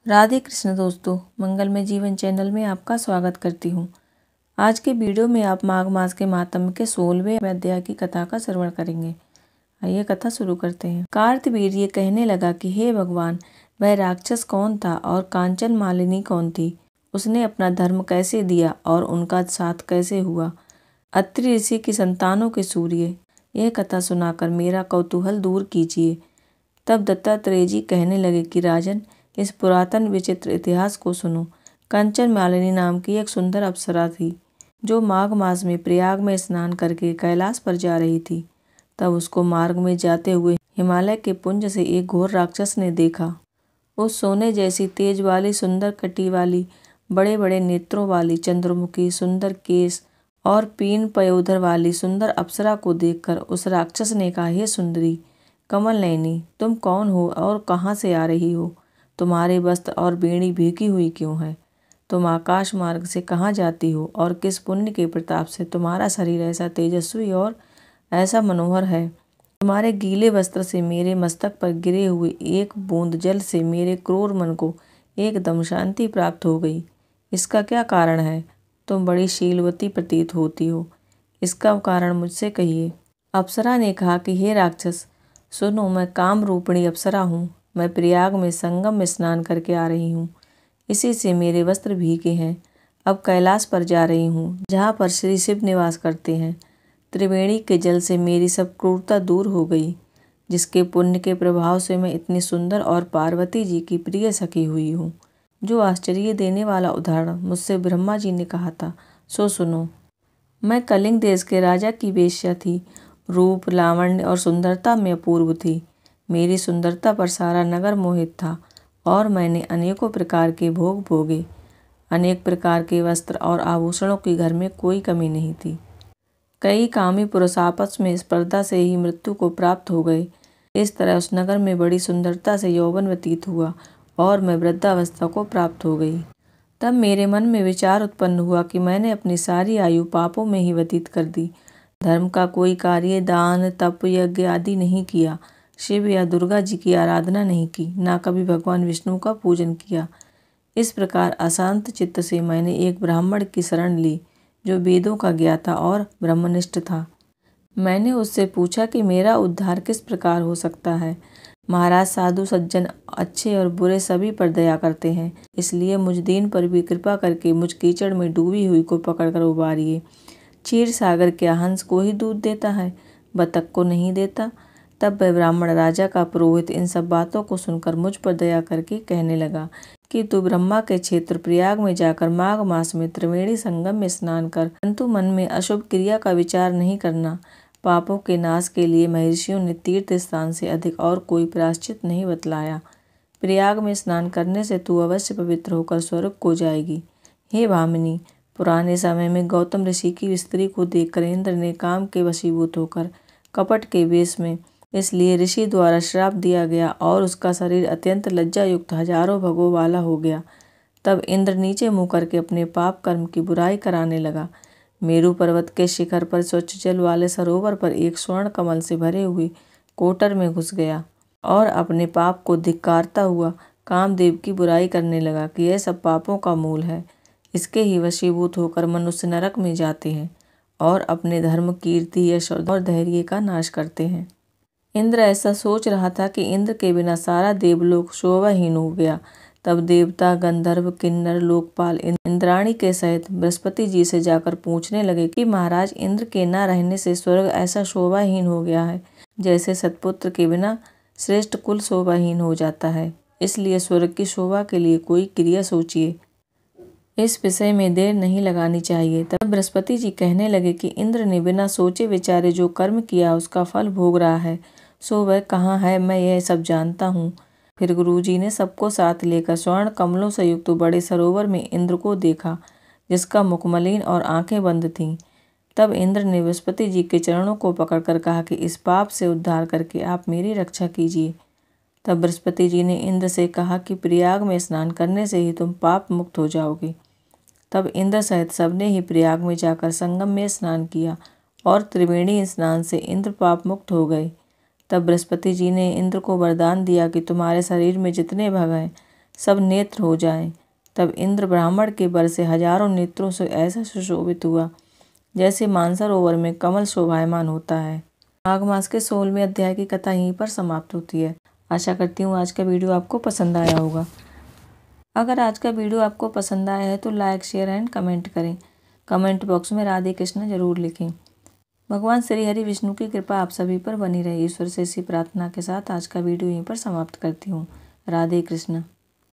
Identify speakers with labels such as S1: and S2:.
S1: राधे कृष्ण दोस्तों, मंगलमय जीवन चैनल में आपका स्वागत करती हूँ। आज के वीडियो में आप माघ मास के मातम के 16वें अध्याय की कथा का श्रवण करेंगे। आइए कथा शुरू करते हैं। कार्तवीर्य ये कहने लगा कि हे भगवान, वह राक्षस कौन था और कांचन मालिनी कौन थी? उसने अपना धर्म कैसे दिया और उनका साथ कैसे हुआ? अत्रि ऋषि की संतानों के सूर्य, यह कथा सुनाकर मेरा कौतूहल दूर कीजिए। तब दत्तात्रेय जी कहने लगे कि राजन, इस पुरातन विचित्र इतिहास को सुनो। कंचन मालिनी नाम की एक सुंदर अप्सरा थी जो माघ मास में प्रयाग में स्नान करके कैलाश पर जा रही थी। तब उसको मार्ग में जाते हुए हिमालय के पुंज से एक घोर राक्षस ने देखा। उस सोने जैसी तेज वाली, सुंदर कटी वाली, बड़े बड़े नेत्रों वाली, चंद्रमुखी, सुंदर केस और पीन पयोधर वाली सुंदर अप्सरा को देखकर उस राक्षस ने कहा, हे सुंदरी कमल नयनी, तुम कौन हो और कहाँ से आ रही हो? तुम्हारे वस्त्र और बेणी भीगी हुई क्यों है? तुम आकाश मार्ग से कहाँ जाती हो और किस पुण्य के प्रताप से तुम्हारा शरीर ऐसा तेजस्वी और ऐसा मनोहर है? तुम्हारे गीले वस्त्र से मेरे मस्तक पर गिरे हुए एक बूंद जल से मेरे क्रूर मन को एकदम शांति प्राप्त हो गई। इसका क्या कारण है? तुम बड़ी शीलवती प्रतीत होती हो, इसका कारण मुझसे कहिए। अप्सरा ने कहा कि हे राक्षस, सुनो, मैं काम रूपिणी अप्सरा हूँ। मैं प्रयाग में संगम में स्नान करके आ रही हूँ। इसी से मेरे वस्त्र भीगे हैं। अब कैलाश पर जा रही हूँ, जहाँ पर श्री शिव निवास करते हैं। त्रिवेणी के जल से मेरी सब क्रूरता दूर हो गई, जिसके पुण्य के प्रभाव से मैं इतनी सुंदर और पार्वती जी की प्रिय सखी हुई हूँ। जो आश्चर्य देने वाला उदाहरण मुझसे ब्रह्मा जी ने कहा था, सो सुनो। मैं कलिंग देश के राजा की वेश्या थी। रूप, लावण्य और सुंदरता में अपूर्व थी। मेरी सुंदरता पर सारा नगर मोहित था और मैंने अनेकों प्रकार के भोग भोगे। अनेक प्रकार के वस्त्र और आभूषणों की घर में कोई कमी नहीं थी। कई कामी पुरुष आपस में स्पर्धा से ही मृत्यु को प्राप्त हो गए। इस तरह उस नगर में बड़ी सुंदरता से यौवन व्यतीत हुआ और मैं वृद्धावस्था को प्राप्त हो गई। तब मेरे मन में विचार उत्पन्न हुआ कि मैंने अपनी सारी आयु पापों में ही व्यतीत कर दी। धर्म का कोई कार्य, दान, तप, यज्ञ आदि नहीं किया। शिव या दुर्गा जी की आराधना नहीं की, ना कभी भगवान विष्णु का पूजन किया। इस प्रकार अशांत चित्त से मैंने एक ब्राह्मण की शरण ली, जो वेदों का ज्ञाता और ब्रह्मनिष्ठ था। मैंने उससे पूछा कि मेरा उद्धार किस प्रकार हो सकता है। महाराज, साधु सज्जन अच्छे और बुरे सभी पर दया करते हैं, इसलिए मुझ दीन पर भी कृपा करके मुझ कीचड़ में डूबी हुई को पकड़कर उबारिए। क्षीर सागर क्या हंस को ही दूध देता है, बतख को नहीं देता? तब वह ब्राह्मण राजा का पुरोहित इन सब बातों को सुनकर मुझ पर दया करके कहने लगा कि तू ब्रह्मा के क्षेत्र प्रयाग में जाकर माघ मास में त्रिवेणी संगम में स्नान कर, परंतु मन में अशुभ क्रिया का विचार नहीं करना। पापों के नाश के लिए महर्षियों ने तीर्थ स्थान से अधिक और कोई प्रायश्चित नहीं बतलाया। प्रयाग में स्नान करने से तू अवश्य पवित्र होकर स्वर्ग को जाएगी। हे भामिनी, पुराने समय में गौतम ऋषि की स्त्री को देखकर इंद्र ने काम के वशीभूत होकर कपट के वेश में, इसलिए ऋषि द्वारा श्राप दिया गया और उसका शरीर अत्यंत लज्जा युक्त हजारों भगों वाला हो गया। तब इंद्र नीचे मुँह करके अपने पाप कर्म की बुराई कराने लगा। मेरू पर्वत के शिखर पर स्वच्छ जल वाले सरोवर पर एक स्वर्ण कमल से भरे हुए कोटर में घुस गया और अपने पाप को धिक्कारता हुआ कामदेव की बुराई करने लगा कि यह सब पापों का मूल है। इसके ही वशीभूत होकर मनुष्य नरक में जाते हैं और अपने धर्म, कीर्ति, यश और धैर्य का नाश करते हैं। इंद्र ऐसा सोच रहा था कि इंद्र के बिना सारा देवलोक शोभाहीन हो गया। तब देवता, गंधर्व, किन्नर, लोकपाल इंद्राणी के सहित बृहस्पति जी से जाकर पूछने लगे कि महाराज, इंद्र के न रहने से स्वर्ग ऐसा शोभाहीन हो गया है जैसे सत्पुत्र के बिना श्रेष्ठ कुल शोभाहीन हो जाता है। इसलिए स्वर्ग की शोभा के लिए कोई क्रिया सोचिए। इस विषय में देर नहीं लगानी चाहिए। तब बृहस्पति जी कहने लगे कि इंद्र ने बिना सोचे विचारे जो कर्म किया उसका फल भोग रहा है, सो वह कहाँ है, मैं यह सब जानता हूँ। फिर गुरुजी ने सबको साथ लेकर स्वर्ण कमलों से युक्त बड़े सरोवर में इंद्र को देखा, जिसका मुख मलिन और आंखें बंद थीं। तब इंद्र ने बृहस्पति जी के चरणों को पकड़कर कहा कि इस पाप से उद्धार करके आप मेरी रक्षा कीजिए। तब बृहस्पति जी ने इंद्र से कहा कि प्रयाग में स्नान करने से ही तुम पाप मुक्त हो जाओगे। तब इंद्र सहित सबने ही प्रयाग में जाकर संगम में स्नान किया और त्रिवेणी स्नान से इंद्र पाप मुक्त हो गए। तब बृहस्पति जी ने इंद्र को वरदान दिया कि तुम्हारे शरीर में जितने भग हैं सब नेत्र हो जाएं। तब इंद्र ब्राह्मण के बल से हजारों नेत्रों से ऐसा सुशोभित हुआ जैसे मानसरोवर में कमल शोभायमान होता है। माघ मास के 16वें अध्याय की कथा यहीं पर समाप्त होती है। आशा करती हूँ आज का वीडियो आपको पसंद आया होगा। अगर आज का वीडियो आपको पसंद आया है तो लाइक, शेयर एंड कमेंट करें। कमेंट बॉक्स में राधे कृष्ण जरूर लिखें। भगवान श्री हरि विष्णु की कृपा आप सभी पर बनी रहे। ईश्वर से इसी प्रार्थना के साथ आज का वीडियो यहीं पर समाप्त करती हूँ। राधे कृष्ण।